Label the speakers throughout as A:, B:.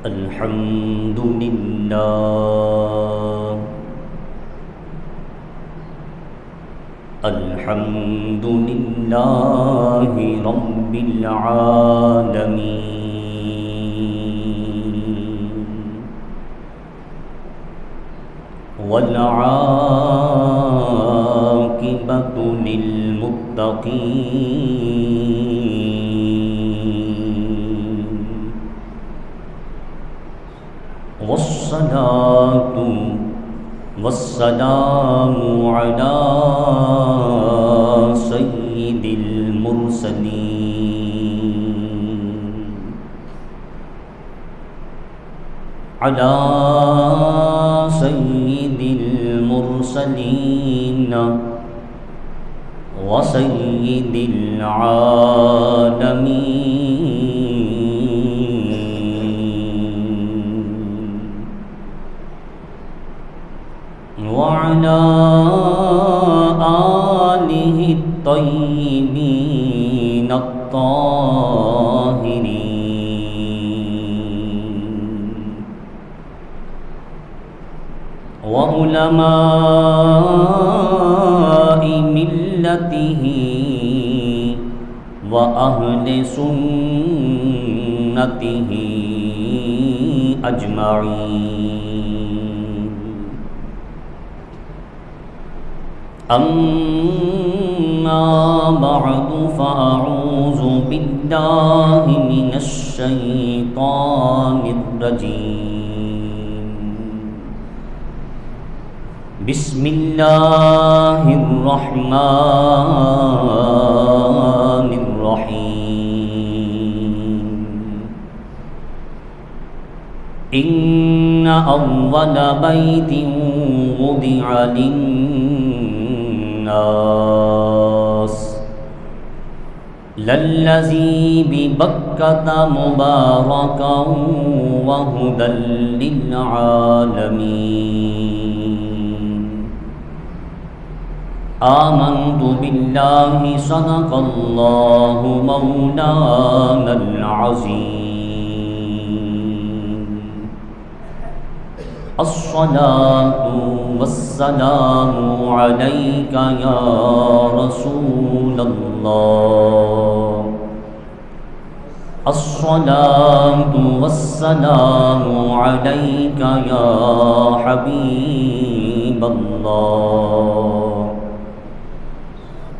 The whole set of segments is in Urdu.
A: الحمد لله الحمد لله رب العالمين والعاقبة للمتقين والصلاة والسلام على سيد المرسلين على سيد المرسلين وسيد العالمين وعلى آله الطيبين الطاهرين وعلماء ملته وأهل سنته أجمعين أما بعد فأعوذ بالله من الشيطان الرجيم بسم الله الرحمن الرحيم إن أول بيت وضع للناس للذي ببكة مباركا وهدى للعالمين آمنت بالله صدق الله مولانا العظيم الصلاة والسلام عليك يا رسول الله الصلاة والسلام عليك يا حبيب الله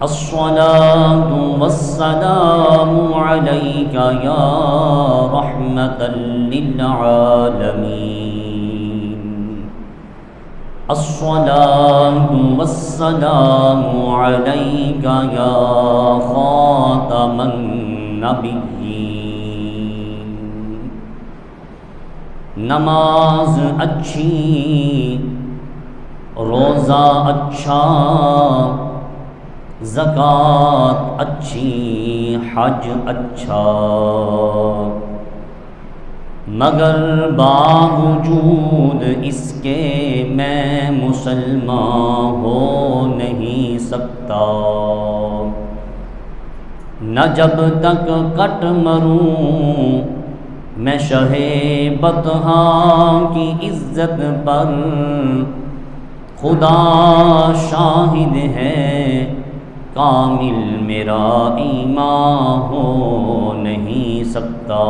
A: الصلاة والسلام عليك يا رحمة للعالمين الصلاة والسلام عليك يا خاتم النبيين نماز اچھی روزہ اچھا زکوٰۃ اچھی حج اچھا مگر باوجود اس کے میں مسلمان ہو نہیں سکتا نہ جب تک کٹ مروں میں شہ بطحا کی عزت پر خدا شاہد ہے کامل میرا ایمان ہو نہیں سکتا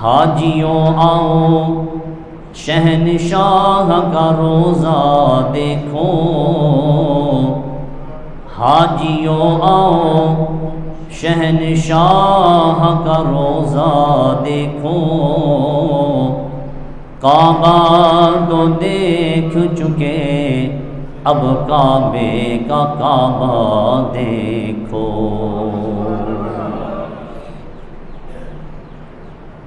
A: حاجیوں آؤ شہنشاہ کا روزہ دیکھو حاجیوں آؤ شہنشاہ کا روزہ دیکھو کعبہ تو دیکھ چکے اب کعبے کا کعبہ دیکھو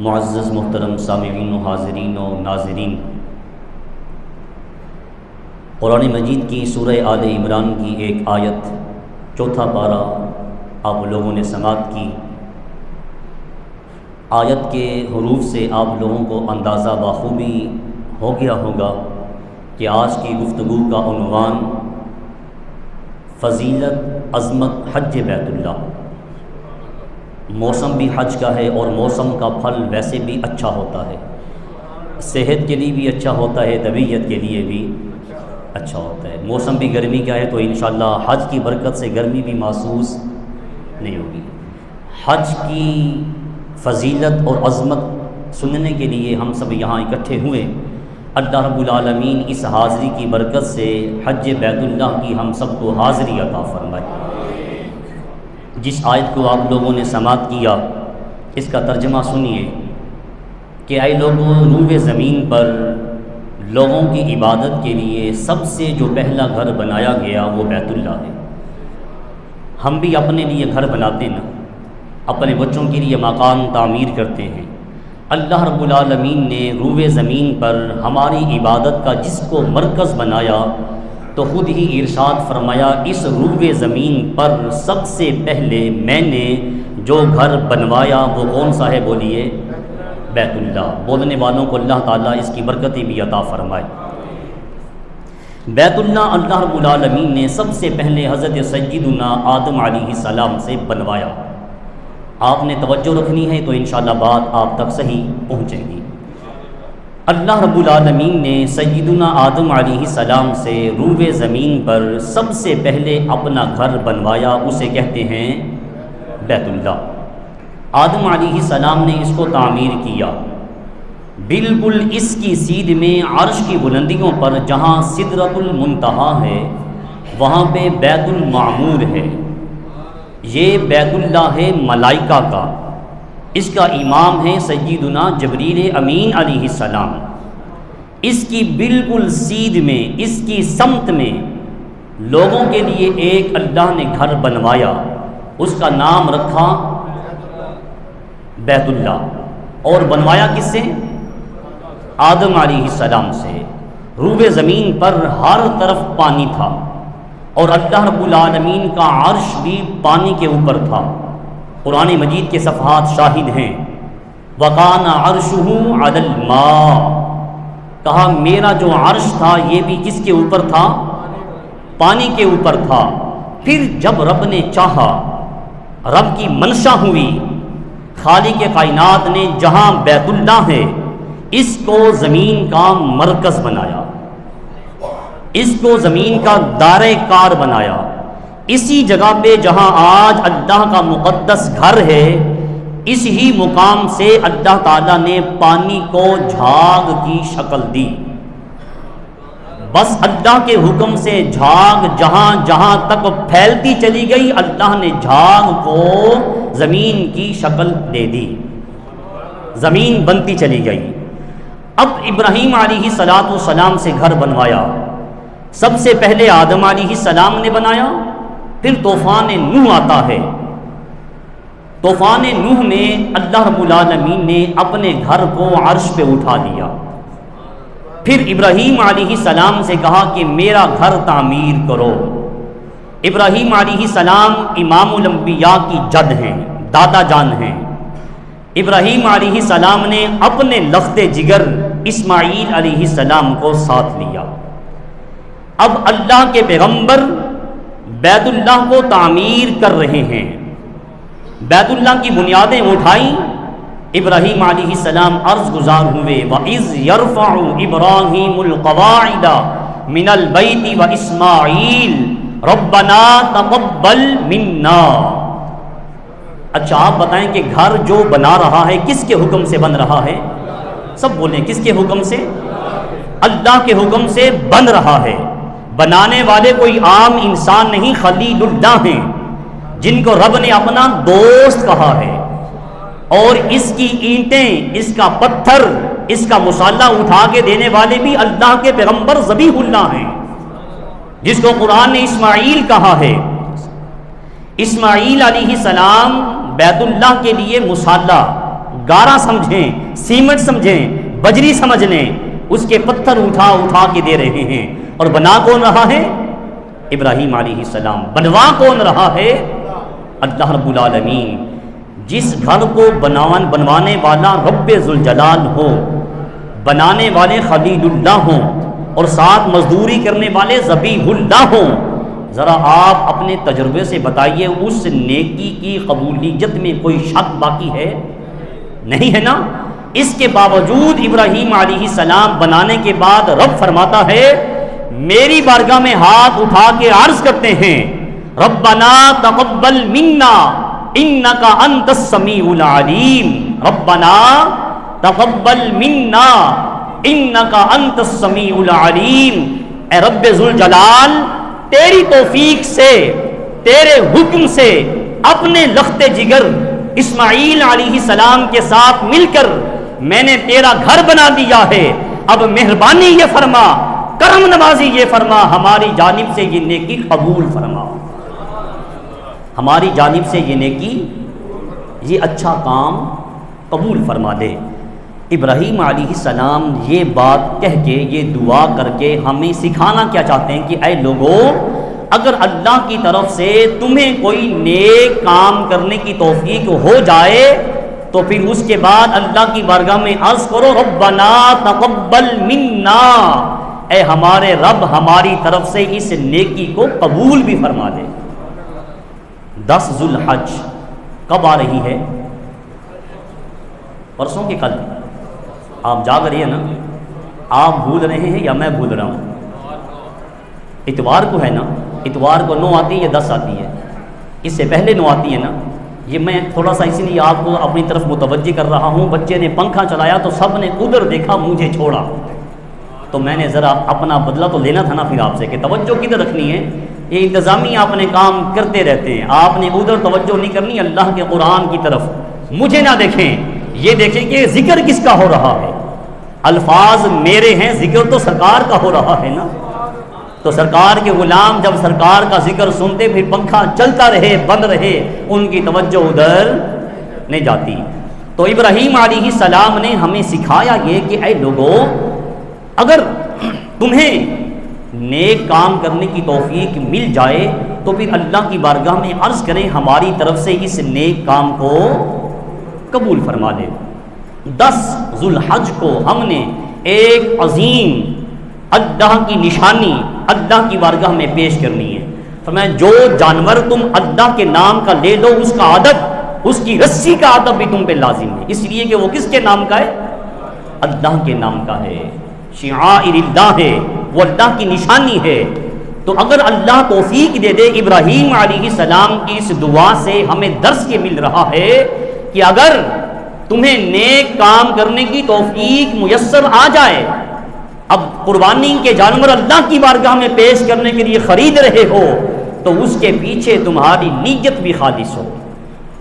A: معزز محترم سامعین و حاضرین و ناظرین قرآن مجید کی سورہ آل عمران کی ایک آیت چوتھا پارہ آپ لوگوں نے سماعت کی آیت کے حروف سے آپ لوگوں کو اندازہ بخوبی ہو گیا ہوگا کہ آج کی گفتگو کا عنوان فضیلت عظمت حج بیت اللہ موسم بھی حج کا ہے اور موسم کا پھل ویسے بھی اچھا ہوتا ہے، صحت کے لیے بھی اچھا ہوتا ہے، طبیعت کے لیے بھی اچھا ہوتا ہے۔ موسم بھی گرمی کا ہے تو انشاءاللہ حج کی برکت سے گرمی بھی محسوس نہیں ہوگی۔ حج کی فضیلت اور عظمت سننے کے لیے ہم سب یہاں اکٹھے ہوئے۔ اللہ رب العالمین اس حاضری کی برکت سے حج بیت اللہ کی ہم سب کو حاضری عطا فرمائے۔ جس آیت کو آپ لوگوں نے سماعت کیا اس کا ترجمہ سنیے کہ اے لوگوں، روئے زمین پر لوگوں کی عبادت کے لیے سب سے جو پہلا گھر بنایا گیا وہ بیت اللہ ہے۔ ہم بھی اپنے لیے گھر بناتے نا، اپنے بچوں کے لیے مکان تعمیر کرتے ہیں۔ اللہ رب العالمین نے روئے زمین پر ہماری عبادت کا جس کو مرکز بنایا تو خود ہی ارشاد فرمایا، اس روئے زمین پر سب سے پہلے میں نے جو گھر بنوایا وہ کون سا ہے؟ بولیے، بیت اللہ۔ بولنے والوں کو اللہ تعالیٰ اس کی برکتیں بھی عطا فرمائے۔ بیت اللہ اللہ رب العالمین نے سب سے پہلے حضرت سیدنا آدم علیہ السلام سے بنوایا۔ آپ نے توجہ رکھنی ہے تو انشاءاللہ بات آپ تک صحیح پہنچے گی۔ اللہ رب العالمین نے سیدنا آدم علیہ السلام سے روئے زمین پر سب سے پہلے اپنا گھر بنوایا، اسے کہتے ہیں بیت اللہ۔ آدم علیہ السلام نے اس کو تعمیر کیا، بالکل اس کی سیدھ میں عرش کی بلندیوں پر جہاں سدرۃ المنتہا ہے وہاں پہ بیت المعمور ہے۔ یہ بیت اللہ ہے ملائکہ کا، اس کا امام ہے سیدنا جبریل امین علیہ السلام۔ اس کی بالکل سیدھ میں، اس کی سمت میں لوگوں کے لیے ایک اللہ نے گھر بنوایا، اس کا نام رکھا بیت اللہ۔ اور بنوایا کس سے؟ آدم علیہ السلام سے۔ روئے زمین پر ہر طرف پانی تھا اور اللہ رب العالمین کا عرش بھی پانی کے اوپر تھا۔ قرآن مجید کے صفحات شاہد ہیں۔ وَقَانَ عَرْشُهُ عَلَى الْمَاءِ، کہا میرا جو عرش تھا یہ بھی کس کے اوپر تھا؟ پانی کے اوپر تھا۔ پھر جب رب نے چاہا، رب کی منشا ہوئی، خالق کائنات نے جہاں بیت اللہ ہے اس کو زمین کا مرکز بنایا، اس کو زمین کا دائرہ کار بنایا۔ اسی جگہ پہ جہاں آج اللہ کا مقدس گھر ہے، اس ہی مقام سے اللہ تعالیٰ نے پانی کو جھاگ کی شکل دی۔ بس اللہ کے حکم سے جھاگ جہاں جہاں تک پھیلتی چلی گئی، اللہ نے جھاگ کو زمین کی شکل دے دی، زمین بنتی چلی گئی۔ اب ابراہیم علیہ السلام سے گھر بنوایا، سب سے پہلے آدم علیہ السلام نے بنایا، پھر طوفان نوح آتا ہے۔ طوفان نوح میں اللہ رب العالمین نے اپنے گھر کو عرش پہ اٹھا لیا۔ پھر ابراہیم علیہ السلام سے کہا کہ میرا گھر تعمیر کرو۔ ابراہیم علیہ السلام امام الانبیاء کی جد ہیں، دادا جان ہیں۔ ابراہیم علیہ السلام نے اپنے لخت جگر اسماعیل علیہ السلام کو ساتھ لیا۔ اب اللہ کے پیغمبر بیت اللہ کو تعمیر کر رہے ہیں، بیت اللہ کی بنیادیں اٹھائیں۔ ابراہیم علیہ السلام عرض گزار ہوئے، وَإِذْ يَرْفَعُ إِبْرَاهِيمُ الْقَوَاعِدَ مِنَ الْبَيْتِ وَإِسْمَاعِيلُ رَبَّنَا تَقَبَّلْ مِنَّا۔ اچھا آپ بتائیں کہ گھر جو بنا رہا ہے کس کے حکم سے بن رہا ہے؟ سب بولیں، کس کے حکم سے؟ اللہ کے حکم سے بن رہا ہے۔ بنانے والے کوئی عام انسان نہیں، خلیل اللہ ہیں جن کو رب نے اپنا دوست کہا ہے۔ اور اس کی اینٹیں، اس کا پتھر، اس کا مصالحہ اٹھا کے دینے والے بھی اللہ کے پیغمبر ذبیح اللہ ہیں، جس کو قرآن نے اسماعیل کہا ہے۔ اسماعیل علیہ السلام بیت اللہ کے لیے مصالحہ، گارا سمجھیں، سیمنٹ سمجھیں، بجری سمجھ لیں، اس کے پتھر اٹھا اٹھا کے دے رہے ہیں۔ اور بنا کون رہا ہے؟ ابراہیم علیہ السلام۔ بنوا کون رہا ہے؟ اللہ رب العالمین۔ جس گھر کو بنوانے والا رب ذوالجلال ہو، بنانے والے خلیل اللہ ہوں، اور ساتھ مزدوری کرنے والے ذبیح اللہ ہوں، ذرا آپ اپنے تجربے سے بتائیے اس نیکی کی قبولیت میں کوئی شک باقی ہے؟ نہیں ہے نا؟ اس کے باوجود ابراہیم علیہ السلام بنانے کے بعد رب فرماتا ہے، میری بارگاہ میں ہاتھ اٹھا کے عرض کرتے ہیں، ربنا تقبل منا انک انت السمیع العلیم، ربنا تقبل منا انک انت السمیع العلیم، اے رب ذوالجلال تیری توفیق سے، تیرے حکم سے اپنے لخت جگر اسماعیل علیہ السلام کے ساتھ مل کر میں نے تیرا گھر بنا دیا ہے، اب مہربانی یہ فرما، کرم نوازی یہ فرما، ہماری جانب سے یہ نیکی قبول فرما، ہماری جانب سے یہ نیکی، یہ اچھا کام قبول فرما دے۔ ابراہیم علیہ السلام یہ بات کہہ کے، یہ دعا کر کے ہمیں سکھانا کیا چاہتے ہیں کہ اے لوگو، اگر اللہ کی طرف سے تمہیں کوئی نیک کام کرنے کی توفیق ہو جائے تو پھر اس کے بعد اللہ کی بارگاہ میں عرض کرو، ربنا تقبل منا، اے ہمارے رب ہماری طرف سے اس نیکی کو قبول بھی فرما دے۔ 10 ذو الحج کب آ رہی ہے؟ پرسوں کے کل؟ آپ جاگ رہے ہیں نا؟ آپ بھول رہے ہیں یا میں بھول رہا ہوں؟ اتوار کو ہے نا؟ اتوار کو 9 آتی ہے یا 10 آتی ہے؟ اس سے پہلے 9 آتی ہے نا؟ یہ میں تھوڑا سا اسی لیے آپ کو اپنی طرف متوجہ کر رہا ہوں۔ بچے نے پنکھا چلایا تو سب نے ادھر دیکھا، مجھے چھوڑا، تو میں نے ذرا اپنا بدلہ تو لینا تھا نا پھر آپ سے کہ توجہ کدھر رکھنی ہے۔ یہ انتظامیہ اپنے کام کرتے رہتے ہیں، آپ نے ادھر توجہ نہیں کرنی، اللہ کے قرآن کی طرف۔ مجھے نہ دیکھیں، یہ دیکھیں کہ ذکر کس کا ہو رہا ہے۔ الفاظ میرے ہیں، ذکر تو سرکار کا ہو رہا ہے نا۔ تو سرکار کے غلام جب سرکار کا ذکر سنتے پھر پنکھا چلتا رہے بند رہے، ان کی توجہ ادھر نہیں جاتی۔ تو ابراہیم علیہ السلام نے ہمیں سکھایا یہ کہ اے لوگو، اگر تمہیں نیک کام کرنے کی توفیق مل جائے تو پھر اللہ کی بارگاہ میں عرض کریں ہماری طرف سے اس نیک کام کو قبول فرما دے۔ 10 ذو الحج کو ہم نے ایک عظیم اللہ کی نشانی اللہ کی بارگاہ میں پیش کرنی ہے۔ فرمایا جو جانور تم اللہ کے نام کا لے لو، اس کا ادب، اس کی رسی کا ادب بھی تم پہ لازم ہے، اس لیے کہ وہ کس کے نام کا ہے؟ اللہ کے نام کا ہے، شعائر اللہ ہے، وہ اللہ کی نشانی ہے۔ تو اگر اللہ توفیق دے دے، ابراہیم علیہ السلام کی اس دعا سے ہمیں درس یہ مل رہا ہے کہ اگر تمہیں نیک کام کرنے کی توفیق میسر آ جائے، اب قربانی کے جانور اللہ کی بارگاہ میں پیش کرنے کے لیے خرید رہے ہو، تو اس کے پیچھے تمہاری نیت بھی خالص ہو،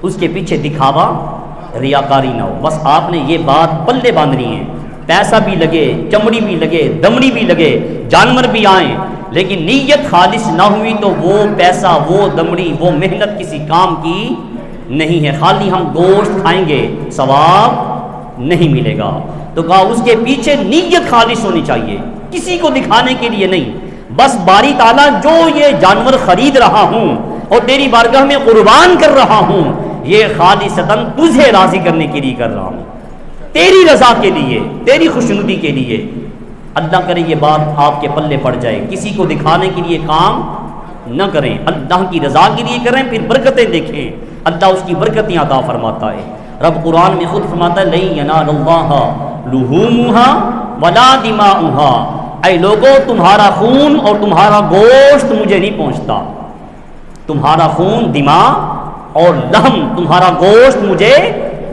A: اس کے پیچھے دکھاوا ریاکاری نہ ہو۔ بس آپ نے یہ بات پلے باندھنی ہے، پیسہ بھی لگے، چمڑی بھی لگے، دمڑی بھی لگے، جانور بھی آئیں، لیکن نیت خالص نہ ہوئی تو وہ پیسہ، وہ دمڑی، وہ محنت کسی کام کی نہیں ہے۔ خالی ہم گوشت کھائیں گے، ثواب نہیں ملے گا۔ تو کہا اس کے پیچھے نیت خالص ہونی چاہیے، کسی کو دکھانے کے لیے نہیں۔ بس باری تعالیٰ جو یہ جانور خرید رہا ہوں اور تیری بارگاہ میں قربان کر رہا ہوں، یہ خالصتاً تجھے راضی کرنے کے لیے کر رہا ہوں، تیری رضا کے لیے، تیری خوشنودی کے لیے۔ اللہ کرے یہ بات آپ کے پلے پڑ جائے، کسی کو دکھانے کے لیے کام نہ کریں، اللہ کی رضا کے لیے کریں، پھر برکتیں دیکھیں، اللہ اس کی برکتیں عطا فرماتا ہے۔ رب قرآن میں خود فرماتا ہے لَن يَنَالَ اللَّهَ لُحُومُهَا وَلَا دِمَاؤُهَا، اے لوگو تمہارا خون اور تمہارا گوشت مجھے نہیں پہنچتا، تمہارا خون، دماء اور لحم، تمہارا گوشت مجھے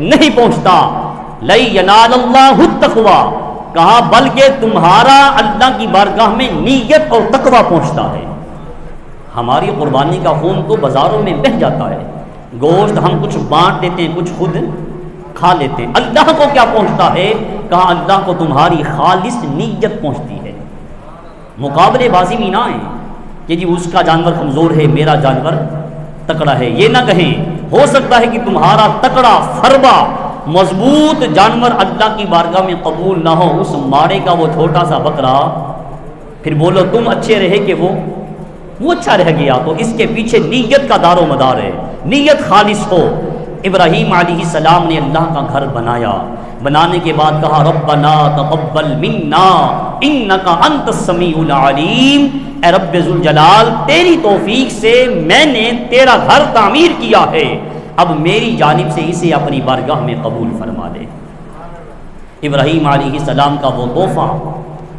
A: نہیں پہنچتا۔ لَن يَنَالَ اللَّهُ التَّقْوَىٰ، کہا بلکہ تمہارا اللہ کی بارگاہ میں نیت اور تقویٰ پہنچتا ہے۔ ہماری قربانی کا خون تو بازاروں میں بہہ جاتا ہے، گوشت ہم کچھ بانٹ دیتے ہیں، کچھ خود کھا لیتے ہیں۔ اللہ کو کیا پہنچتا ہے؟ کہا اللہ کو تمہاری خالص نیت پہنچتی ہے۔ مقابلے بازی میں نہ آئیں کہ جی اس کا جانور کمزور ہے، میرا جانور تکڑا ہے، یہ نہ کہیں۔ ہو سکتا ہے کہ تمہارا تکڑا، فربا، مضبوط جانور اللہ کی بارگاہ میں قبول نہ ہو، اس ماڑے کا وہ چھوٹا سا بکرا، پھر بولو تم اچھے رہے کہ وہ اچھا رہ گیا۔ تو اس کے پیچھے نیت کا دار و مدار ہے، نیت خالص ہو۔ ابراہیم علیہ السلام نے اللہ کا گھر بنایا، بنانے کے بعد کہا ربنا تقبل منا انک انت السمیع العلیم، اے رب ذوالجلال تیری توفیق سے میں نے تیرا گھر تعمیر کیا ہے، اب میری جانب سے اسے اپنی بارگاہ میں قبول فرما لے۔ ابراہیم علیہ السلام کا وہ تحفہ،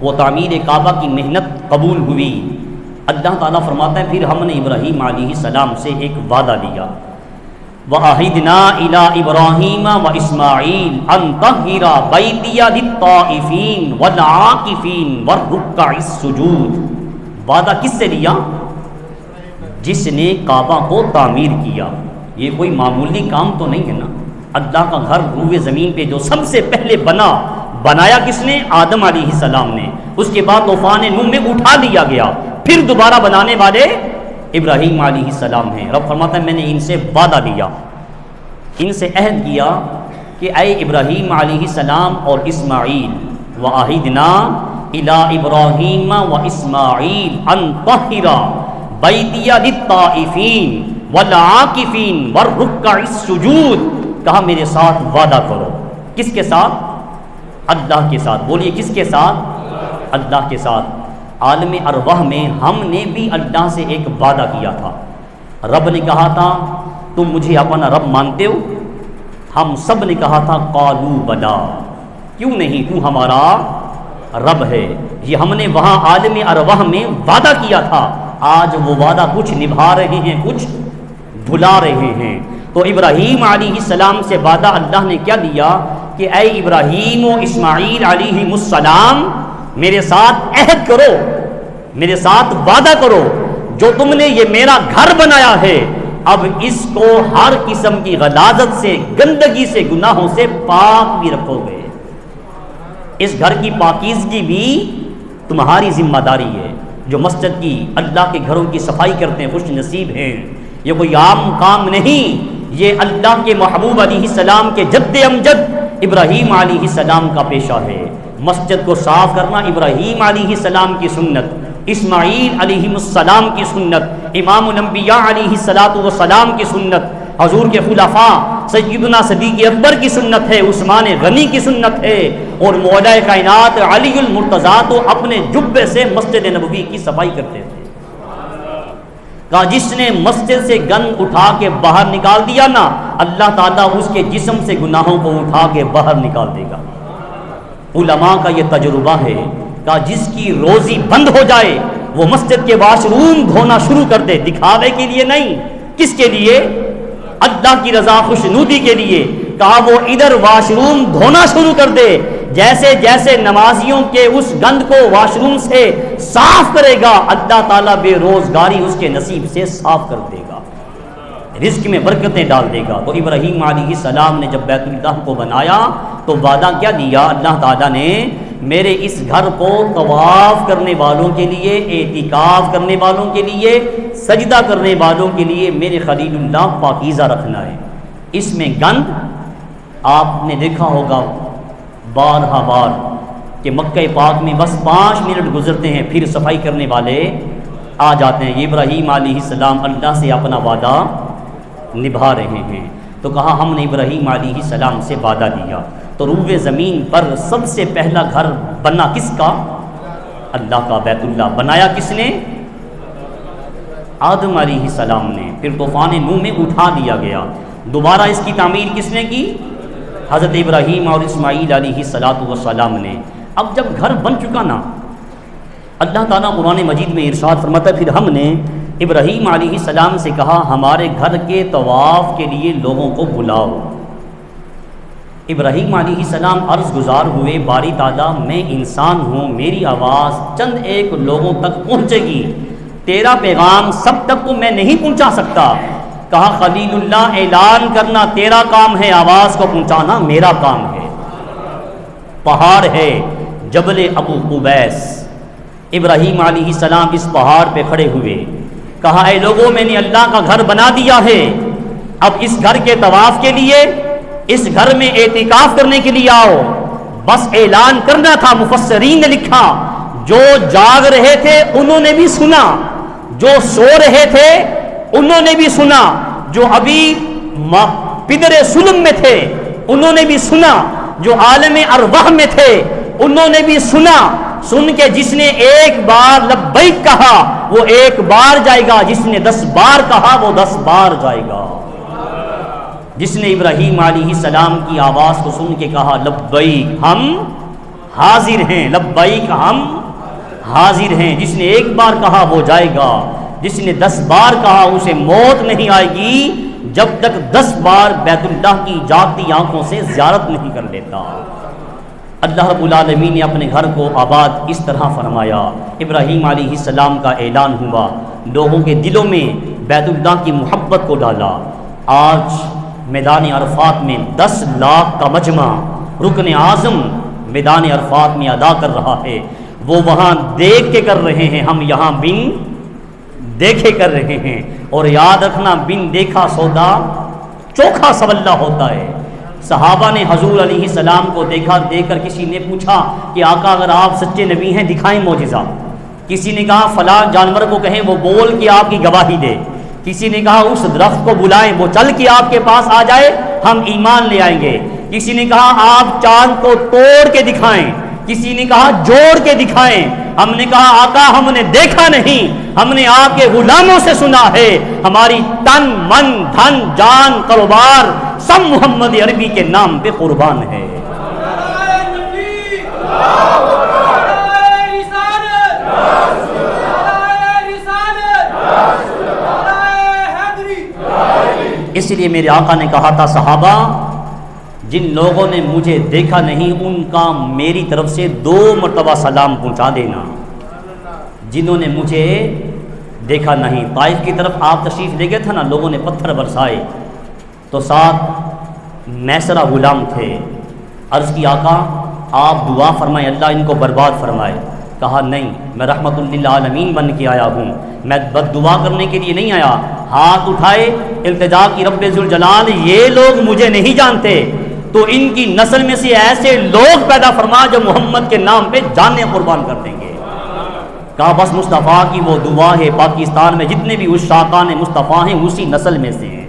A: وہ تعمیر کعبہ کی محنت قبول ہوئی۔ اللہ تعالیٰ فرماتا ہے پھر ہم نے ابراہیم علیہ السلام سے ایک وعدہ لیا، وَعَهِدْنَا إِلَىٰ إِبْرَاهِيمَ وَإِسْمَاعِيلَ أَن طَهِّرَ بَيْتِيَ لِلطَّائِفِينَ وَالْعَاكِفِينَ وَالرُّكَّعِ السُّجُودِ۔ وعدہ کس سے لیا؟ جس نے کعبہ کو تعمیر کیا۔ یہ کوئی معمولی کام تو نہیں ہے نا، اللہ کا گھر روئے زمین پہ جو سب سے پہلے بنایا کس نے؟ آدم علیہ السلام نے، اس کے بعد طوفان نوح میں اٹھا لیا گیا، پھر دوبارہ بنانے والے ابراہیم علیہ السلام ہیں۔ رب فرماتا ہے میں نے ان سے وعدہ لیا، ان سے عہد کیا کہ اے ابراہیم علیہ السلام اور اسماعیل، وَعَهِدْنَا إِلَىٰ إِبْرَاهِيمَ وَإِسْمَاعِيلَ أَن طَهِّرَ بَيْتِيَ لِلطَّائِفِينَ وَالْعَاكِفِينَ وَالرُّكَّعِ السُّجُودِ۔ کہا میرے ساتھ وعدہ کرو، کس کے ساتھ؟ اللہ کے ساتھ۔ بولیے کس کے ساتھ؟ اللہ کے ساتھ۔ عالم ارواح میں ہم نے بھی اللہ سے ایک وعدہ کیا تھا، رب نے کہا تھا تم مجھے اپنا رب مانتے ہو؟ ہم سب نے کہا تھا قالوا بلا، کیوں نہیں، تو ہمارا رب ہے۔ یہ ہم نے وہاں عالم ارواح میں وعدہ کیا تھا، آج وہ وعدہ کچھ نبھا رہے ہیں کچھ بھلا رہے ہیں۔ تو ابراہیم علیہ السلام سے وعدہ اللہ نے کیا دیا کہ اے ابراہیم و اسماعیل علیہ السلام میرے ساتھ عہد کرو، میرے ساتھ وعدہ کرو، جو تم نے یہ میرا گھر بنایا ہے اب اس کو ہر قسم کی غلاظت سے، گندگی سے، گناہوں سے پاک بھی رکھو گے۔ اس گھر کی پاکیزگی بھی تمہاری ذمہ داری ہے۔ جو مسجد کی، اللہ کے گھروں کی صفائی کرتے ہیں خوش نصیب ہیں، یہ کوئی عام کام نہیں، یہ اللہ کے محبوب علیہ السلام کے جد امجد ابراہیم علیہ السلام کا پیشہ ہے۔ مسجد کو صاف کرنا ابراہیم علیہ السلام کی سنت، اسماعیل علیہ السلام کی سنت، امام الانبیاء علیہ السلام کی سنت، حضور کے خلفاء سیدنا صدیق اکبر کی سنت ہے، عثمان غنی کی سنت ہے، اور مولا کائنات علی المرتضیٰ تو اپنے جبے سے مسجد نبوی کی صفائی کرتے تھے۔ کہا جس نے مسجد سے گند اٹھا کے باہر نکال دیا نا، اللہ تعالیٰ اس کے جسم سے گناہوں کو اٹھا کے باہر نکال دے گا۔ علماء کا یہ تجربہ ہے، کہا جس کی روزی بند ہو جائے وہ مسجد کے واش روم دھونا شروع کر دے، دکھاوے کے لیے نہیں، کس کے لیے؟ اللہ کی رضا خوشنودی کے لیے۔ کہا وہ ادھر واش روم دھونا شروع کر دے، جیسے جیسے نمازیوں کے اس گند کو واش روم سے صاف کرے گا اللہ تعالیٰ بے روزگاری اس کے نصیب سے صاف کر دے گا، رزق میں برکتیں ڈال دے گا۔ تو ابراہیم علیہ السلام نے جب بیت اللہ کو بنایا تو وعدہ کیا دیا اللہ تعالیٰ نے؟ میرے اس گھر کو طواف کرنے والوں کے لیے، اعتکاف کرنے والوں کے لیے، سجدہ کرنے والوں کے لیے میرے خلیل اللہ پاکیزہ رکھنا ہے۔ اس میں گند آپ نے دیکھا ہوگا بارہا بار کہ مکہ پاک میں بس 5 منٹ گزرتے ہیں پھر صفائی کرنے والے آ جاتے ہیں۔ یہ ابراہیم علیہ السلام اللہ سے اپنا وعدہ نبھا رہے ہیں۔ تو کہا ہم نے ابراہیم علیہ السلام سے وعدہ لیا، تو روئے زمین پر سب سے پہلا گھر بنا کس کا؟ اللہ کا، بیت اللہ بنایا کس نے؟ آدم علیہ السلام نے۔ پھر طوفان نوح میں اٹھا دیا گیا، دوبارہ اس کی تعمیر کس نے کی؟ حضرت ابراہیم اور اسماعیل علیہ السلام نے۔ اب جب گھر بن چکا نا، اللہ تعالیٰ قرآن مجید میں ارشاد فرماتا ہے پھر ہم نے ابراہیم علیہ السلام سے کہا ہمارے گھر کے طواف کے لیے لوگوں کو بلاؤ۔ ابراہیم علیہ السلام عرض گزار ہوئے باری تعالیٰ میں انسان ہوں، میری آواز چند ایک لوگوں تک پہنچے گی، تیرا پیغام سب تک تو میں نہیں پہنچا سکتا۔ کہا خلیل اللہ اعلان کرنا تیرا کام ہے، آواز کو پہنچانا میرا کام ہے۔ پہاڑ ہے جبل ابو قبیس، ابراہیم علیہ السلام اس پہاڑ پہ کھڑے ہوئے، کہا اے لوگوں میں نے اللہ کا گھر بنا دیا ہے، اب اس گھر کے طواف کے لیے، اس گھر میں اعتکاف کرنے کے لیے آؤ۔ بس اعلان کرنا تھا۔ مفسرین نے لکھا جو جاگ رہے تھے انہوں نے بھی سنا، جو سو رہے تھے انہوں نے بھی سنا، جو ابھی پدر سلم میں تھے انہوں نے بھی سنا، جو عالم ارواح میں تھے انہوں نے بھی سنا، سن کے جس نے ایک بار لبیک کہا وہ ایک بار جائے گا، جس نے 10 بار کہا وہ 10 بار جائے گا۔ جس نے ابراہیم علیہ السلام کی آواز کو سن کے کہا لبیک ہم حاضر ہیں، لبیک ہم حاضر ہیں، جس نے ایک بار کہا وہ جائے گا، جس نے 10 بار کہا اسے موت نہیں آئے گی جب تک 10 بار بیت اللہ کی جاگتی آنکھوں سے زیارت نہیں کر لیتا۔ اللہ رب العالمین نے اپنے گھر کو آباد اس طرح فرمایا، ابراہیم علیہ السلام کا اعلان ہوا، لوگوں کے دلوں میں بیت اللہ کی محبت کو ڈالا۔ آج میدان عرفات میں 10 لاکھ کا مجمع رکن اعظم میدان عرفات میں ادا کر رہا ہے، وہ وہاں دیکھ کے کر رہے ہیں، ہم یہاں بن دیکھے کر رہے ہیں۔ اور یاد رکھنا بن دیکھا سودا چوکھا سولا ہوتا ہے۔ صحابہ نے حضور علیہ السلام کو دیکھا، دیکھ کر کسی نے پوچھا کہ آقا اگر آپ سچے نبی ہیں دکھائیں معجزہ، کسی نے کہا فلاں جانور کو کہیں وہ بول کے آپ کی گواہی دے، کسی نے کہا اس درخت کو بلائیں وہ چل کے آپ کے پاس آ جائے ہم ایمان لے آئیں گے، کسی نے کہا آپ چاند کو توڑ کے دکھائیں، کسی نے کہا جوڑ کے دکھائیں۔ ہم نے کہا آقا ہم نے دیکھا نہیں، ہم نے آپ کے غلاموں سے سنا ہے، ہماری تن من دھن جان کاروبار سب محمد عربی کے نام پہ قربان ہے۔ اس لیے میرے آقا نے کہا تھا صحابہ جن لوگوں نے مجھے دیکھا نہیں ان کا میری طرف سے 2 مرتبہ سلام پہنچا دینا، جنہوں نے مجھے دیکھا نہیں۔ طائف کی طرف آپ تشریف لے گئے تھے نا، لوگوں نے پتھر برسائے تو ساتھ میسرہ غلام تھے، عرض کی آقا آپ دعا فرمائیں اللہ ان کو برباد فرمائے۔ کہا نہیں میں رحمت للعالمین بن کے آیا ہوں، میں بد دعا کرنے کے لیے نہیں آیا۔ ہاتھ اٹھائے التجا کی رب ذوالجلال یہ لوگ مجھے نہیں جانتے تو ان کی نسل میں سے ایسے لوگ پیدا فرما جو محمد کے نام پہ جانیں قربان کر دیں گے۔ کہا بس مصطفیٰ کی وہ دعا ہے، پاکستان میں جتنے بھی عشاقان مصطفیٰ ہیں اسی نسل میں سے ہیں۔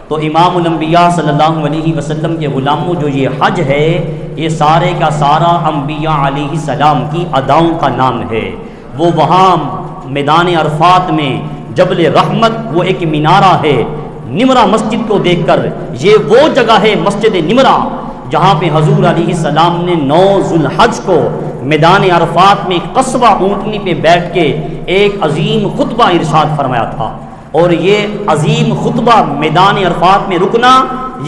A: تو امام الانبیاء صلی اللہ علیہ وسلم کے غلاموں جو یہ حج ہے یہ سارے کا سارا انبیاء علیہ السلام کی اداؤں کا نام ہے۔ وہ وہاں میدان عرفات میں جبل رحمت وہ ایک مینارہ ہے، نمرہ مسجد کو دیکھ کر یہ وہ جگہ ہے مسجد نمرہ جہاں پہ حضور علیہ السلام نے 9 ذوالحج کو میدان عرفات میں قصبہ اونٹنی پہ بیٹھ کے ایک عظیم خطبہ ارشاد فرمایا تھا۔ اور یہ عظیم خطبہ میدان عرفات میں رکنا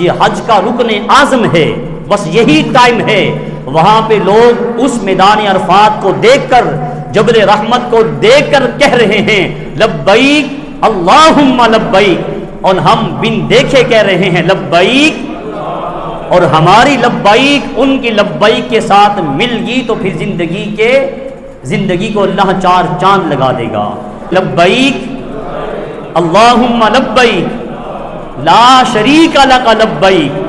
A: یہ حج کا رکن اعظم ہے، بس یہی ٹائم ہے وہاں پہ لوگ اس میدان عرفات کو دیکھ کر جبل رحمت کو دیکھ کر کہہ رہے ہیں لبیک اللہم لبیک، اور ہم بن دیکھے کہہ رہے ہیں لبیک، اور ہماری لبیک ان کی لبیک کے ساتھ مل گئی تو پھر زندگی کو اللہ 4 چاند لگا دے گا۔ لبیک اللہم لبیک لا شریک لک لبیک،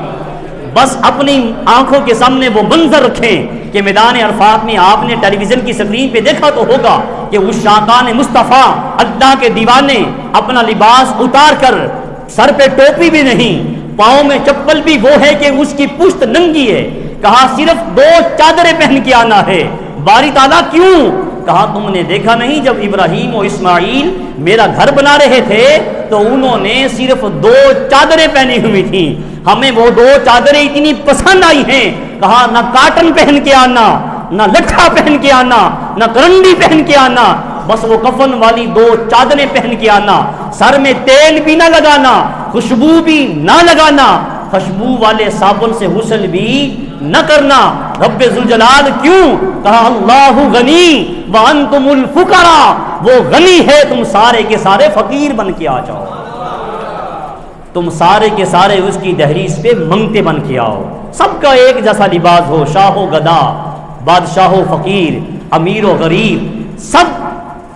A: بس اپنی آنکھوں کے سامنے وہ منظر رکھیں کہ میدان عرفات میں آپ نے ٹیلی ویژن کی سکرین پہ دیکھا تو ہوگا کہ عشاقان مصطفیٰ اللہ کے دیوانے اپنا لباس اتار کر سر پہ ٹوپی بھی نہیں، پاؤں میں چپل بھی وہ ہے کہ اس کی پشت ننگی ہے، کہا صرف 2 چادریں پہن کے آنا ہے۔ باری تعالیٰ کیوں؟ کہا تم نے دیکھا نہیں جب ابراہیم و اسماعیل میرا گھر بنا رہے تھے تو انہوں نے صرف 2 چادریں پہنی ہوئی تھیں، ہمیں وہ 2 چادریں اتنی پسند آئی ہیں، کہا نہ کاٹن پہن کے آنا، نہ لٹھا پہن کے آنا، نہ کرنڈی پہن کے آنا، بس وہ کفن والی 2 چادریں پہن کے آنا، سر میں تیل بھی نہ لگانا، خوشبو بھی نہ لگانا، خوشبو والے صابن سے غسل بھی نہ کرنا۔ رب ذوالجلال کیوں؟ کہا اللہ غنی وانتم الفقراء، وہ غنی ہے تم سارے کے سارے فقیر بن کے آ جاؤ، تم سارے کے سارے اس کی دہلیز پہ منگتے بن کے آؤ، سب کا ایک جیسا لباس ہو، شاہ و گدا، بادشاہ و فقیر، امیر و غریب، سب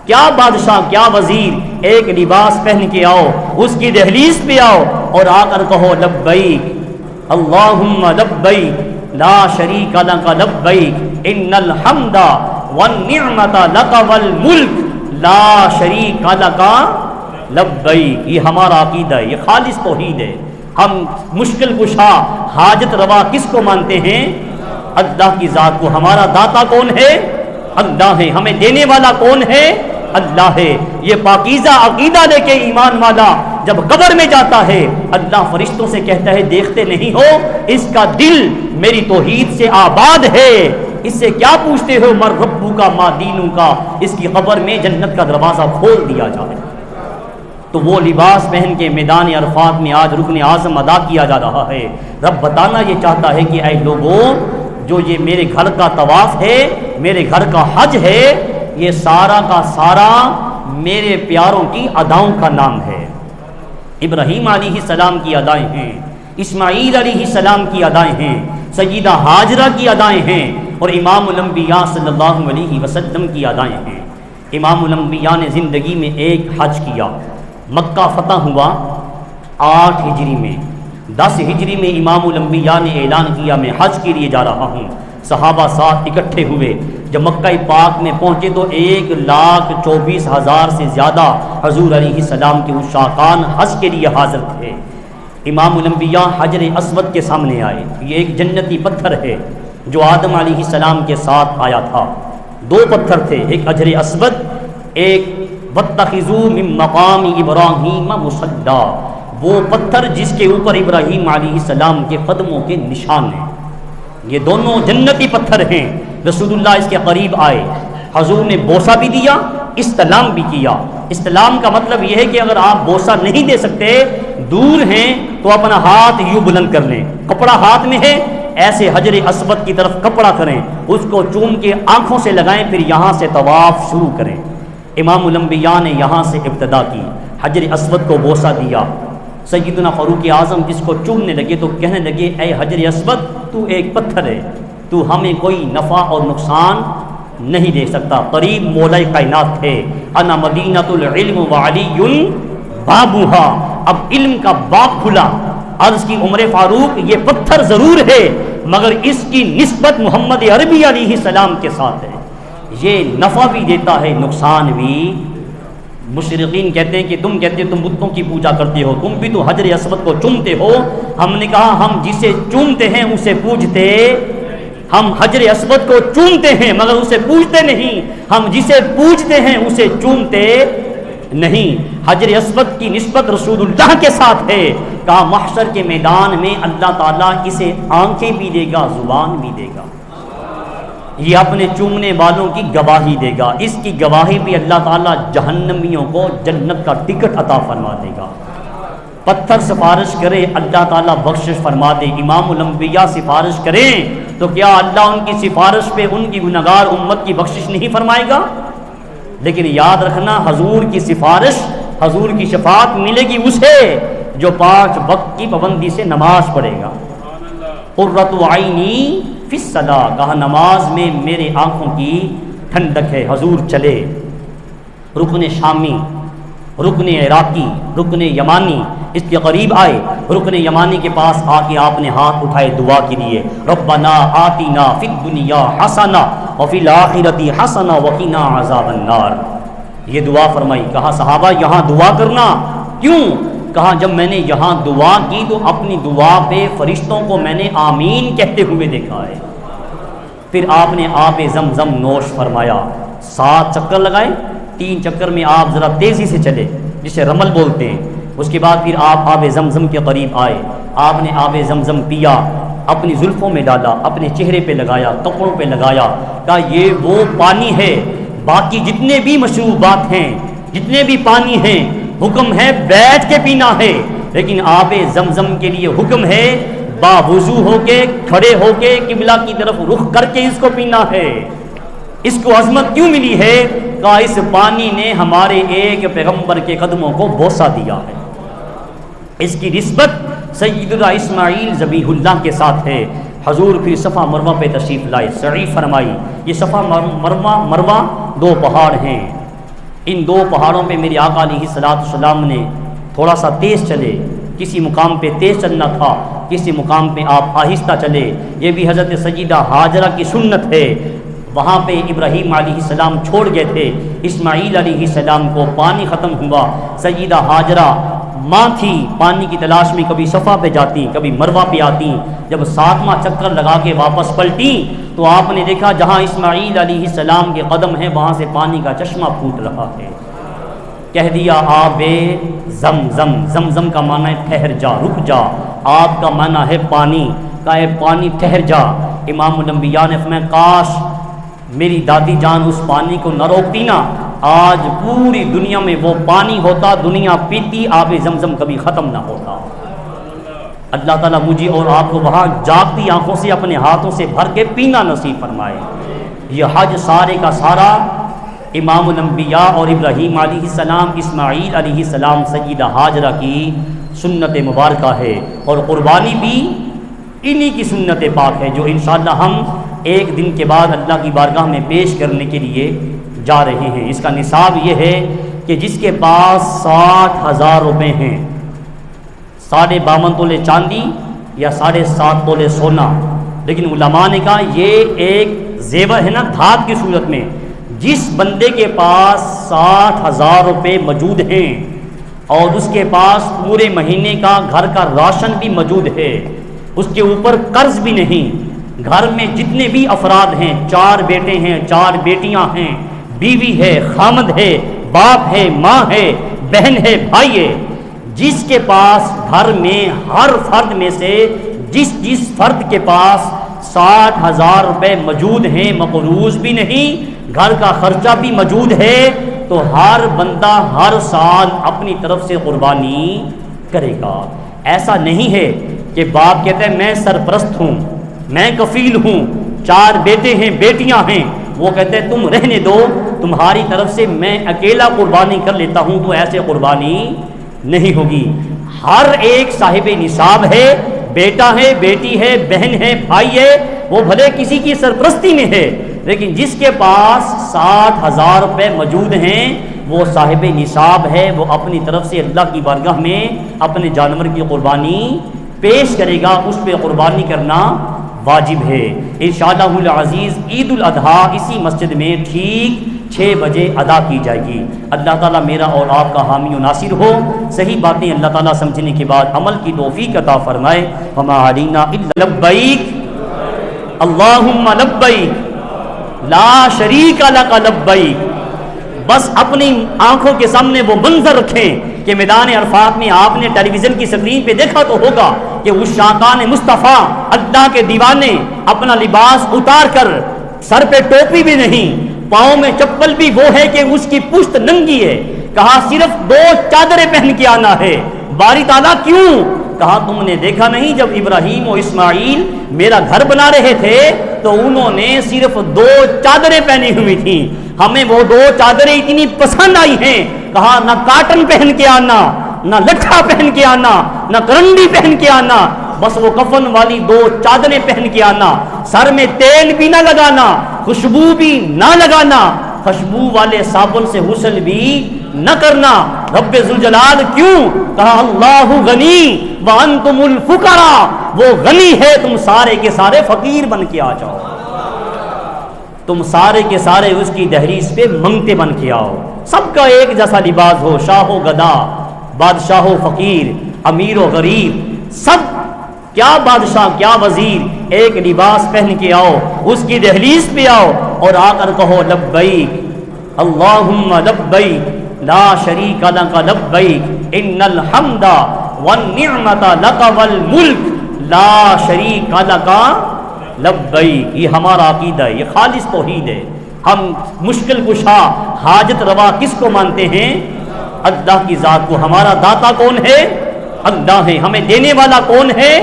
A: کیا بادشاہ کیا وزیر ایک لباس پہن کے آؤ، اس کی دہلیز پہ آؤ اور آ کر کہو لبیک اللہم لبیک لا شریک لک لبیک ان الحمد والنعمت لک والملک لا شریک لک لبیک۔ یہ ہمارا عقیدہ ہے، یہ خالص توحید ہے۔ ہم مشکل کشا حاجت روا کس کو مانتے ہیں؟ اللہ کی ذات کو۔ ہمارا داتا کون ہے؟ اللہ ہے۔ ہمیں دینے والا کون ہے؟ اللہ ہے۔ یہ پاکیزہ عقیدہ لے کے ایمان والا جب قبر میں جاتا ہے، اللہ فرشتوں سے کہتا ہے دیکھتے نہیں ہو اس کا دل میری توحید سے آباد ہے، اس سے کیا پوچھتے ہو؟ مر ربو کا ما دینو کا۔ اس کی قبر میں جنت کا دروازہ کھول دیا جائے۔ تو وہ لباس پہن کے میدان عرفات میں آج رکن اعظم ادا کیا جا رہا ہے۔ رب بتانا یہ چاہتا ہے کہ اے لوگوں، جو یہ میرے گھر کا طواف ہے، میرے گھر کا حج ہے، یہ سارا کا سارا میرے پیاروں کی اداؤں کا نام ہے۔ ابراہیم علیہ السلام کی ادائیں ہیں، اسماعیل علیہ السلام کی ادائیں ہیں، سیدہ ہاجرہ کی ادائیں ہیں، اور امام الانبیاء صلی اللہ علیہ وسلم کی ادائیں ہیں۔ امام الانبیاء نے زندگی میں ایک حج کیا۔ مکہ فتح ہوا 8 ہجری میں، 10 ہجری میں امام الانبیاء نے اعلان کیا میں حج کے لیے جا رہا ہوں۔ صحابہ ساتھ اکٹھے ہوئے، جب مکہ پاک میں پہنچے تو 1,24,000 سے زیادہ حضور علیہ السلام کے عشاقان حج کے لیے حاضر تھے۔ امام الانبیاء حجر اسود کے سامنے آئے۔ یہ ایک جنتی پتھر ہے جو آدم علیہ السلام کے ساتھ آیا تھا۔ 2 پتھر تھے، ایک حجر اسود، ایک واتخذوا من مقام ابراہیم مصلی، وہ پتھر جس کے اوپر ابراہیم علیہ السلام کے قدموں کے نشان ہیں۔ یہ دونوں جنتی پتھر ہیں۔ رسول اللہ اس کے قریب آئے، حضور نے بوسہ بھی دیا، استلام بھی کیا۔ استلام کا مطلب یہ ہے کہ اگر آپ بوسہ نہیں دے سکتے، دور ہیں، تو اپنا ہاتھ یوں بلند کر لیں، کپڑا ہاتھ میں ہے، ایسے حجر اسود کی طرف کپڑا کریں، اس کو چوم کے آنکھوں سے لگائیں، پھر یہاں سے طواف شروع کریں۔ امام الانبیاء نے یہاں سے ابتدا کی، حجر اسود کو بوسہ دیا۔ سیدنا فاروق اعظم جس کو چومنے لگے تو کہنے لگے اے حجر اسود، تو ایک پتھر ہے، تو ہمیں کوئی نفع اور نقصان نہیں دے سکتا۔ قریب مولا کائنات تھے، انا مدینۃ العلم وعلی بابھا۔ اب علم کا باب کھلا۔ عرض کی عمر فاروق یہ پتھر ضرور ہے مگر اس کی نسبت محمد عربی علیہ السلام کے ساتھ ہے، یہ نفع بھی دیتا ہے نقصان بھی۔ مشرقین کہتے ہیں کہ تم کہتے تم بتوں کی پوجا کرتے ہو، تم بھی تو حجر اسود کو چومتے ہو۔ ہم نے کہا ہم جسے چومتے ہیں اسے پوجتے، ہم حجر اسود کو چومتے ہیں مگر اسے پوجتے نہیں، ہم جسے پوجتے ہیں اسے چومتے نہیں۔ حجر اسود کی نسبت رسول اللہ کے ساتھ ہے۔ کہا محشر کے میدان میں اللہ تعالیٰ اسے آنکھیں بھی دے گا، زبان بھی دے گا، یہ اپنے چومنے والوں کی گواہی دے گا۔ اس کی گواہی بھی اللہ تعالیٰ جہنمیوں کو جنت کا ٹکٹ عطا فرما دے گا۔ پتھر سفارش کرے اللہ تعالیٰ بخشش فرما دے، امام الانبیاء سفارش کریں تو کیا اللہ ان کی سفارش پہ ان کی گنہگار امت کی بخشش نہیں فرمائے گا؟ لیکن یاد رکھنا حضور کی سفارش، حضور کی شفاعت ملے گی اسے جو 5 وقت کی پابندی سے نماز پڑھے گا۔ قرۃ عینی فی الصلاۃ، کہا نماز میں میرے آنکھوں کی ٹھنڈک ہے۔ حضور چلے، رکن شامی، رکن عراقی، رکن یمانی اس کے قریب آئے۔ رکن یمانی کے پاس آ کے آپ نے ہاتھ اٹھائے دعا کے لیے، ربنا آتنا فی الدنیا حسنہ وفی الآخرۃ حسنہ وقنا عذاب النار، یہ دعا فرمائی۔ کہا صحابہ یہاں دعا کرنا کیوں؟ کہا جب میں نے یہاں دعا کی تو اپنی دعا پہ فرشتوں کو میں نے آمین کہتے ہوئے دیکھا ہے۔ پھر آپ نے آب زمزم نوش فرمایا، 7 چکر لگائے، 3 چکر میں آپ ذرا تیزی سے چلے جسے رمل بولتے ہیں۔ اس کے بعد پھر آپ آب زمزم کے قریب آئے، آپ نے آب زمزم پیا، اپنی زلفوں میں ڈالا، اپنے چہرے پہ لگایا، کپڑوں پہ لگایا۔ کہا یہ وہ پانی ہے، باقی جتنے بھی مشروبات ہیں، جتنے بھی پانی ہیں، حکم ہے بیٹھ کے پینا ہے، لیکن آب زمزم کے لیے حکم ہے باوضو ہو کے، کھڑے ہو کے، قبلہ کی طرف رخ کر کے اس کو پینا ہے۔ اس کو عظمت کیوں ملی ہے؟ کہا اس پانی نے ہمارے ایک پیغمبر کے قدموں کو بوسہ دیا ہے۔ اس کی نسبت سیدنا اسماعیل ذبیح اللہ کے ساتھ ہے۔ حضور پھر صفا مروہ پہ تشریف لائے، سعی فرمائی۔ یہ صفا مروہ 2 پہاڑ ہیں، ان 2 پہاڑوں پہ میرے آقا علیہ السلام نے تھوڑا سا تیز چلے، کسی مقام پہ تیز چلنا تھا، کسی مقام پہ آپ آہستہ چلے۔ یہ بھی حضرت سیدہ ہاجرہ کی سنت ہے۔ وہاں پہ ابراہیم علیہ السلام چھوڑ گئے تھے، اسماعیل علیہ السلام کو پانی ختم ہوا، سیدہ ہاجرہ ماں تھی، پانی کی تلاش میں کبھی صفا پہ جاتی، کبھی مروہ پہ آتی، جب 7واں چکر لگا کے واپس پلٹی تو آپ نے دیکھا جہاں اسماعیل علیہ السلام کے قدم ہیں وہاں سے پانی کا چشمہ پھوٹ رہا ہے۔ کہہ دیا آب زمزم، زمزم کا معنی ہے ٹھہر جا، رک جا، آب کا معنی ہے پانی، کہا پانی ٹھہر جا۔ امام الانبیاء نے فرمایا کاش میری دادی جان اس پانی کو نہ روکتی نا، آج پوری دنیا میں وہ پانی ہوتا، دنیا پیتی، آب زمزم کبھی ختم نہ ہوتا۔ اللہ تعالیٰ مجھے اور آپ کو وہاں جاگتی آنکھوں سے اپنے ہاتھوں سے بھر کے پینا نصیب فرمائے۔ یہ حج سارے کا سارا امام الانبیاء اور ابراہیم علیہ السلام، اسماعیل علیہ السلام، سیدہ ہاجرہ کی سنت مبارکہ ہے، اور قربانی بھی انہی کی سنت پاک ہے جو انشاءاللہ ہم ایک دن کے بعد اللہ کی بارگاہ میں پیش کرنے کے لیے جا رہے ہیں۔ اس کا نصاب یہ ہے کہ جس کے پاس 60,000 روپے ہیں، 52.5 تولے چاندی یا 7.5 تولے سونا، لیکن علماء نے کہا یہ ایک زیور ہے نا دھات کی صورت میں، جس بندے کے پاس 60,000 روپے موجود ہیں اور اس کے پاس پورے مہینے کا گھر کا راشن بھی موجود ہے، اس کے اوپر قرض بھی نہیں، گھر میں جتنے بھی افراد ہیں، 4 بیٹے ہیں، 4 بیٹیاں ہیں، بیوی ہے، خامد ہے، باپ ہے، ماں ہے، بہن ہے، بھائی ہے، جس کے پاس گھر میں ہر فرد میں سے جس فرد کے پاس 60,000 روپے موجود ہیں، مقروض بھی نہیں، گھر کا خرچہ بھی موجود ہے، تو ہر بندہ ہر سال اپنی طرف سے قربانی کرے گا۔ ایسا نہیں ہے کہ باپ کہتے ہیں میں سرپرست ہوں، میں کفیل ہوں، 4 بیٹے ہیں، بیٹیاں ہیں، وہ کہتے ہیں تم رہنے دو، تمہاری طرف سے میں اکیلا قربانی کر لیتا ہوں، تو ایسے قربانی نہیں ہوگی۔ ہر ایک صاحب نصاب ہے، بیٹا ہے، بیٹی ہے، بہن ہے، بھائی ہے، وہ بھلے کسی کی سرپرستی میں ہے، لیکن جس کے پاس 60,000 روپے موجود ہیں وہ صاحب نصاب ہے، وہ اپنی طرف سے اللہ کی بارگاہ میں اپنے جانور کی قربانی پیش کرے گا، اس پہ قربانی کرنا واجب ہے۔ انشاءاللہ العزیز عید الاضحیٰ اسی مسجد میں ٹھیک 6 بجے ادا کی جائے گی۔ اللہ تعالیٰ میرا اور آپ کا حامی و ناصر ہو، صحیح باتیں اللہ تعالیٰ سمجھنے کے بعد عمل کی توفیق عطا فرمائے۔ وما علینا الا لبیک اللہم لبیک لا شریک لک لبیک۔ بس اپنی آنکھوں کے سامنے وہ منظر رکھیں کہ میدان عرفات میں آپ نے ٹیلی ویژن کی سکرین پہ دیکھا تو ہوگا کہ اس شاقان مصطفیٰ اللہ کے دیوانے اپنا لباس اتار کر، سر پہ ٹوپی بھی نہیں، پاؤں میں چپل بھی وہ ہے کہ اس کی پشت ننگی ہے، کہا صرف 2 چادریں پہن کے آنا ہے۔ باری تعالیٰ کیوں؟ کہا تم نے دیکھا نہیں جب ابراہیم و اسماعیل میرا گھر بنا رہے تھے تو انہوں نے صرف 2 چادریں پہنی ہوئی تھیں، ہمیں وہ 2 چادریں اتنی پسند آئی ہیں، کہا نہ کاٹن پہن کے آنا، نہ لٹھا پہن کے آنا، نہ کرنڈی پہن کے آنا، بس وہ کفن والی 2 چادریں پہن کے آنا، سر میں تیل بھی نہ لگانا، خوشبو بھی نہ لگانا، خوشبو والے صابن سے غسل بھی نہ کرنا۔ رب ذوالجلال کیوں؟ کہا اللہ غنی وانتم الفقراء، وہ غنی ہے، تم سارے کے سارے فقیر بن کے آ جاؤ، تم سارے کے سارے اس کی دہلیز پہ منگتے بن کے آؤ، سب کا ایک جیسا لباس ہو، شاہ و گدا، بادشاہ و فقیر، امیر و غریب، سب کیا بادشاہ کیا وزیر، ایک لباس پہن کے آؤ، اس کی دہلیز پہ آؤ اور آ کر کہو لبیک اللہم لبیک لا شریک لک لبیک ان الحمد والنعمت لک والملک لا شریک لک لبیک۔ یہ ہمارا عقیدہ ہے، یہ خالص توحید ہے۔ ہم مشکل کشا حاجت روا کس کو مانتے ہیں؟ اللہ کی ذات کو۔ ہمارا داتا کون ہے؟ اللہ ہے۔ ہمیں دینے والا کون ہے؟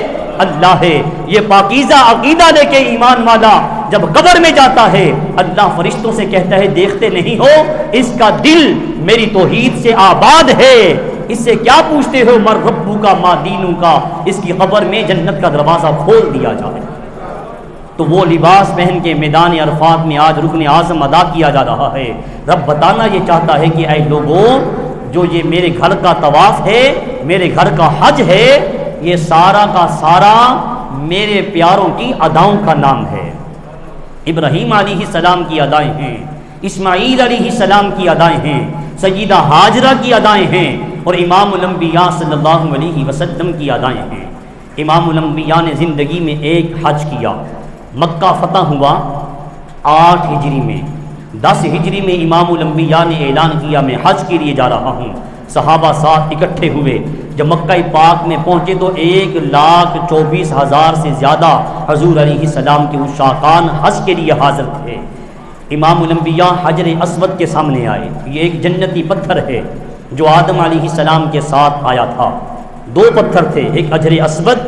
A: اللہ ہے۔ یہ پاکیزہ عقیدہ لے کے ایمان والا جب قبر میں جاتا ہے اللہ فرشتوں سے کہتا ہے دیکھتے نہیں ہو اس کا دل میری توحید سے آباد ہے، اس سے کیا پوچھتے ہو مر ربو کا ما دینوں کا، اس کی قبر میں جنت کا دروازہ کھول دیا جائے۔ تو وہ لباس پہن کے میدان عرفات میں آج رکن اعظم ادا کیا جا رہا ہے۔ رب بتانا یہ چاہتا ہے کہ اے لوگوں، جو یہ میرے گھر کا طواف ہے، میرے گھر کا حج ہے، یہ سارا کا سارا میرے پیاروں کی اداؤں کا نام ہے۔ ابراہیم علیہ السلام کی ادائیں ہیں، اسماعیل علیہ السلام کی ادائیں ہیں، سیدہ ہاجرہ کی ادائیں ہیں، اور امام الانبیاء صلی اللہ علیہ وسلم کی ادائیں ہیں۔ امام الانبیاء نے زندگی میں ایک حج کیا، مکہ فتح ہوا 8 ہجری میں، 10 ہجری میں امام الانبیاء نے اعلان کیا میں حج کے لیے جا رہا ہوں۔ صحابہ ساتھ اکٹھے ہوئے، جب مکہ پاک میں پہنچے تو 1,24,000 سے زیادہ حضور علیہ السلام کے عشاقان حج کے لیے حاضر تھے۔ امام الانبیاء حجر اسود کے سامنے آئے، یہ ایک جنتی پتھر ہے جو آدم علیہ السلام کے ساتھ آیا تھا۔ 2 پتھر تھے، ایک حجر اسود،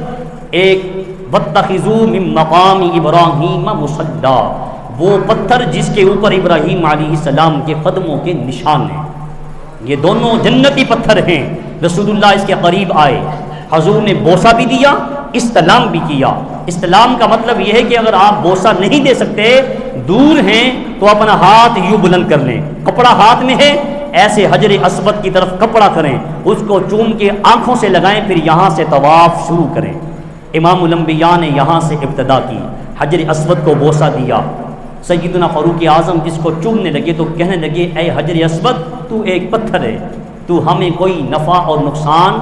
A: ایک واتخذوا من مقام ابراہیم مصلی، وہ پتھر جس کے اوپر ابراہیم علیہ السلام کے قدموں کے نشان ہیں۔ یہ دونوں جنتی پتھر ہیں۔ رسول اللہ اس کے قریب آئے، حضور نے بوسہ بھی دیا، استلام بھی کیا۔ استلام کا مطلب یہ ہے کہ اگر آپ بوسہ نہیں دے سکتے، دور ہیں، تو اپنا ہاتھ یوں بلند کر لیں، کپڑا ہاتھ میں ہے، ایسے حجر اسود کی طرف کپڑا کریں، اس کو چوم کے آنکھوں سے لگائیں، پھر یہاں سے طواف شروع کریں۔ امام الانبیاء نے یہاں سے ابتدا کی، حجر اسود کو بوسہ دیا۔ سیدنا فاروق اعظم جس کو چومنے لگے تو کہنے لگے اے حجر اسود، تو ایک پتھر ہے، تو ہمیں کوئی نفع اور نقصان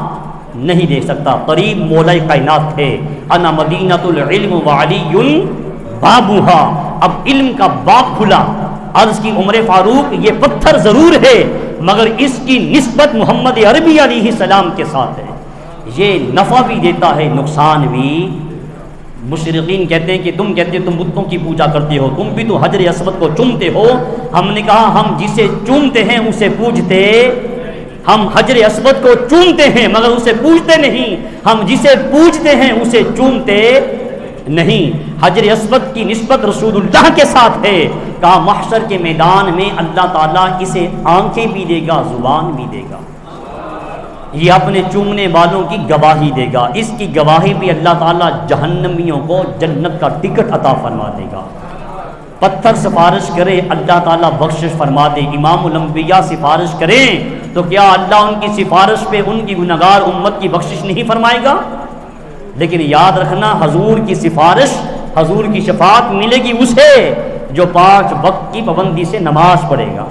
A: نہیں دے سکتا۔ قریب مولا کائنات تھے، انا مدینۃ العلم وعلی بابھا، اب علم کا باب کھلا۔ عرض کی عمر فاروق یہ پتھر ضرور ہے مگر اس کی نسبت محمد عربی علیہ السلام کے ساتھ ہے، یہ نفع بھی دیتا ہے نقصان بھی۔ مشرقین کہتے ہیں کہ تم کہتے تم بتوں کی پوجا کرتے ہو، تم بھی تو حجر اسود کو چومتے ہو۔ ہم نے کہا ہم جسے چومتے ہیں اسے پوجتے، ہم حجر اسود کو چومتے ہیں مگر اسے پوجتے نہیں، ہم جسے پوجتے ہیں اسے چومتے نہیں۔ حجر اسود کی نسبت رسول اللہ کے ساتھ ہے۔ کہا محشر کے میدان میں اللہ تعالیٰ اسے آنکھیں بھی دے گا، زبان بھی دے گا، یہ اپنے چومنے والوں کی گواہی دے گا، اس کی گواہی بھی اللہ تعالیٰ جہنمیوں کو جنت کا ٹکٹ عطا فرما دے گا۔ پتھر سفارش کرے اللہ تعالیٰ بخشش فرما دے، امام الانبیاء سفارش کریں تو کیا اللہ ان کی سفارش پہ ان کی گنہگار امت کی بخشش نہیں فرمائے گا؟ لیکن یاد رکھنا حضور کی سفارش، حضور کی شفاعت ملے گی اسے جو 5 وقت کی پابندی سے نماز پڑھے گا۔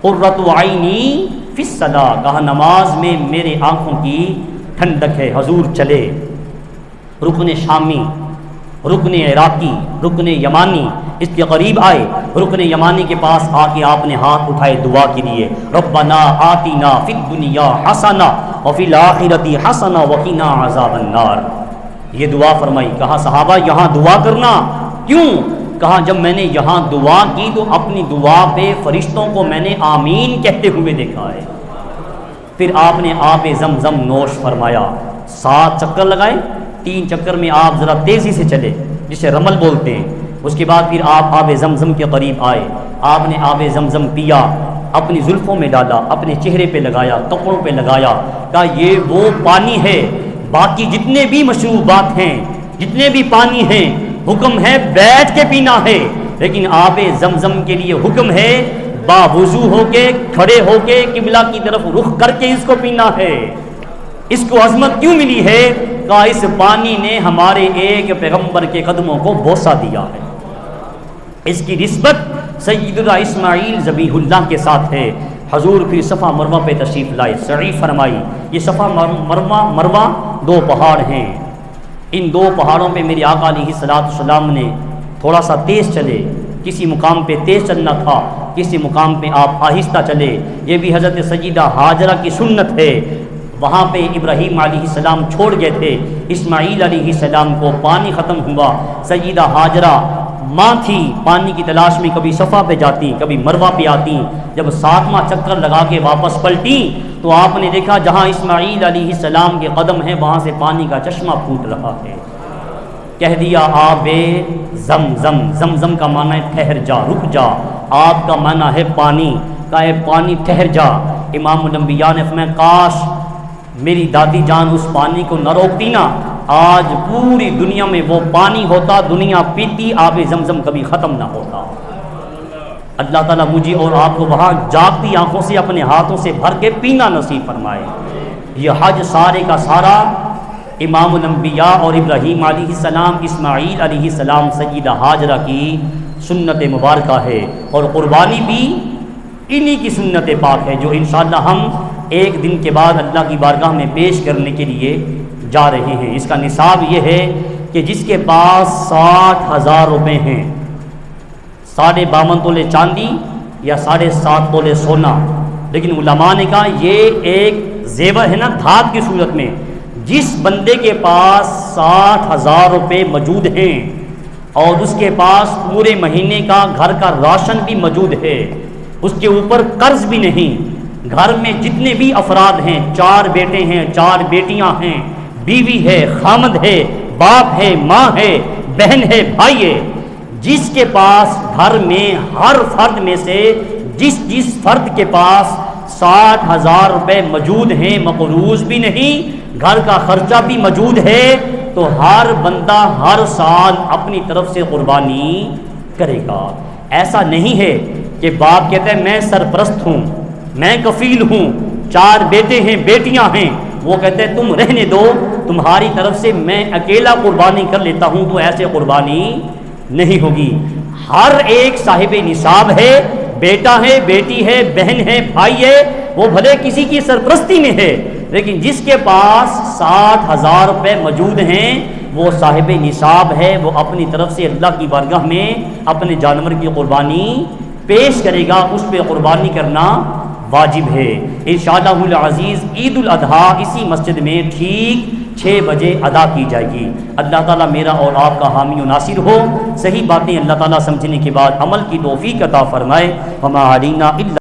A: قرۃ عینی فی الصلاۃ، کہا نماز میں میرے آنکھوں کی ٹھنڈک ہے۔ حضور چلے، رکن شامی، رکن عراقی، رکن یمانی اس کے قریب آئے، رکن یمانی کے پاس آ کے آپ نے ہاتھ اٹھائے دعا کے لیے، ربنا آتنا فی الدنیا حسنہ وفی الآخرۃ حسنہ وقنا عذاب النار، یہ دعا فرمائی۔ کہا صحابہ یہاں دعا کرنا کیوں؟ کہا جب میں نے یہاں دعا کی تو اپنی دعا پہ فرشتوں کو میں نے آمین کہتے ہوئے دیکھا ہے۔ پھر آپ نے آب زمزم نوش فرمایا، 7 چکر لگائے، 3 چکر میں آپ ذرا تیزی سے چلے جسے رمل بولتے ہیں۔ اس کے بعد پھر آپ آب زمزم کے قریب آئے، آپ نے آب زمزم پیا، اپنی زلفوں میں ڈالا، اپنے چہرے پہ لگایا، کپڑوں پہ لگایا، کہا یہ وہ پانی ہے، باقی جتنے بھی مشروبات ہیں، جتنے بھی پانی ہیں، حکم ہے بیٹھ کے پینا ہے، لیکن آب زمزم کے لیے حکم ہے باوضو ہو کے، کھڑے ہو کے، قبلہ کی طرف رخ کر کے اس کو پینا ہے۔ اس کو عظمت کیوں ملی ہے؟ کہا اس پانی نے ہمارے ایک پیغمبر کے قدموں کو بوسہ دیا ہے۔ اس کی نسبت سیدنا اسماعیل ذبیح اللہ کے ساتھ ہے۔ حضور پھر صفا مروہ پہ تشریف لائے، سعی فرمائی۔ یہ صفا مروہ 2 پہاڑ ہیں، ان 2 پہاڑوں پہ میرے آقا علیہ السلام نے تھوڑا سا تیز چلے، کسی مقام پہ تیز چلنا تھا، کسی مقام پہ آپ آہستہ چلے، یہ بھی حضرت سیدہ ہاجرہ کی سنت ہے۔ وہاں پہ ابراہیم علیہ السلام چھوڑ گئے تھے، اسماعیل علیہ السلام کو پانی ختم ہوا، سیدہ ہاجرہ ماں تھی، پانی کی تلاش میں کبھی صفا پہ جاتی، کبھی مروہ پہ آتی، جب 7واں چکر لگا کے واپس پلٹی تو آپ نے دیکھا جہاں اسماعیل علیہ السلام کے قدم ہیں وہاں سے پانی کا چشمہ پھوٹ رہا ہے۔ کہہ دیا آب زمزم، زمزم کا معنی ہے ٹھہر جا، رک جا، آب کا معنی ہے پانی، کا ہے پانی ٹھہر جا۔ امام الانبیاء نے فرمایا کاش میری دادی جان اس پانی کو نہ روکتی نا، آج پوری دنیا میں وہ پانی ہوتا، دنیا پیتی، آب زمزم کبھی ختم نہ ہوتا۔ اللہ تعالیٰ مجھے اور آپ کو وہاں جاگتی آنکھوں سے اپنے ہاتھوں سے بھر کے پینا نصیب فرمائے۔ یہ حج سارے کا سارا امام الانبیاء اور ابراہیم علیہ السلام، اسماعیل علیہ السلام، سیدہ ہاجرہ کی سنت مبارکہ ہے، اور قربانی بھی انہی کی سنت پاک ہے جو انشاءاللہ ہم ایک دن کے بعد اللہ کی بارگاہ میں پیش کرنے کے لیے جا رہے ہیں۔ اس کا نصاب یہ ہے کہ جس کے پاس 60,000 روپے ہیں، 52.5 تولے چاندی یا 7.5 تولے سونا، لیکن علماء نے کہا یہ ایک زیور ہے نا دھات کی صورت میں، جس بندے کے پاس 60,000 روپے موجود ہیں اور اس کے پاس پورے مہینے کا گھر کا راشن بھی موجود ہے، اس کے اوپر قرض بھی نہیں، گھر میں جتنے بھی افراد ہیں، 4 بیٹے ہیں، 4 بیٹیاں ہیں، بیوی ہے، خامد ہے، باپ ہے، ماں ہے، بہن ہے، بھائی ہے، جس کے پاس گھر میں ہر فرد میں سے جس فرد کے پاس 60,000 روپے موجود ہیں، مقروض بھی نہیں، گھر کا خرچہ بھی موجود ہے، تو ہر بندہ ہر سال اپنی طرف سے قربانی کرے گا۔ ایسا نہیں ہے کہ باپ کہتا ہے میں سرپرست ہوں، میں کفیل ہوں، 4 بیٹے ہیں، بیٹیاں ہیں، وہ کہتے ہیں تم رہنے دو، تمہاری طرف سے میں اکیلا قربانی کر لیتا ہوں، تو ایسے قربانی نہیں ہوگی۔ ہر ایک صاحب نصاب ہے، بیٹا ہے، بیٹی ہے، بہن ہے، بھائی ہے، وہ بھلے کسی کی سرپرستی میں ہے، لیکن جس کے پاس 60,000 روپے موجود ہیں وہ صاحب نصاب ہے، وہ اپنی طرف سے اللہ کی بارگاہ میں اپنے جانور کی قربانی پیش کرے گا، اس پہ قربانی کرنا واجب ہے۔ انشاءاللہ العزیز عید الاضحیٰ اسی مسجد میں ٹھیک 6 بجے ادا کی جائے گی۔ اللہ تعالیٰ میرا اور آپ کا حامی و ناصر ہو، صحیح باتیں اللہ تعالیٰ سمجھنے کے بعد عمل کی توفیق عطا فرمائے۔ وما علینا الا